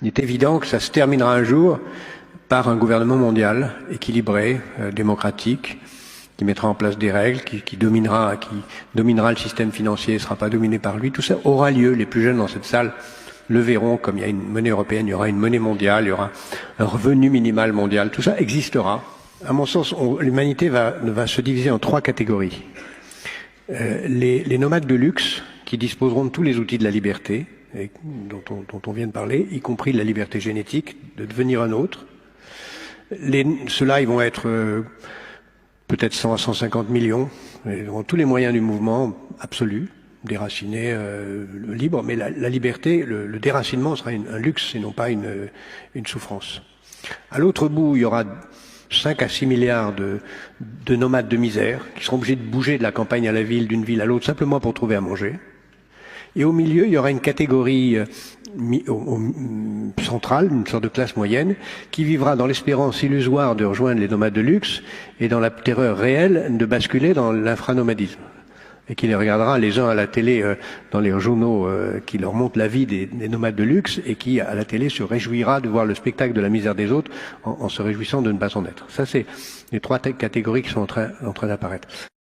Il est évident que ça se terminera un jour par un gouvernement mondial, équilibré, démocratique, qui mettra en place des règles, qui dominera le système financier, ne sera pas dominé par lui. Tout ça aura lieu. Les plus jeunes dans cette salle le verront, comme il y a une monnaie européenne, il y aura une monnaie mondiale, il y aura un revenu minimal mondial. Tout ça existera. À mon sens, l'humanité va se diviser en 3 catégories. Les nomades de luxe, qui disposeront de tous les outils de la liberté, dont on vient de parler, y compris de la liberté génétique, de devenir un autre. Ceux-là, ils vont être peut-être 100 à 150 millions, ils auront tous les moyens du mouvement absolu, déraciné, libre, mais la liberté, le déracinement sera un luxe et non pas une souffrance. À l'autre bout, il y aura 5 à 6 milliards de nomades de misère qui seront obligés de bouger de la campagne à la ville, d'une ville à l'autre, simplement pour trouver à manger. Et au milieu, il y aura une catégorie centrale, une sorte de classe moyenne, qui vivra dans l'espérance illusoire de rejoindre les nomades de luxe et dans la terreur réelle de basculer dans l'infranomadisme. Et qui les regardera les uns à la télé dans les journaux qui leur montrent la vie des nomades de luxe et qui, à la télé, se réjouira de voir le spectacle de la misère des autres en se réjouissant de ne pas en être. Ça, c'est les 3 catégories qui sont en train d'apparaître.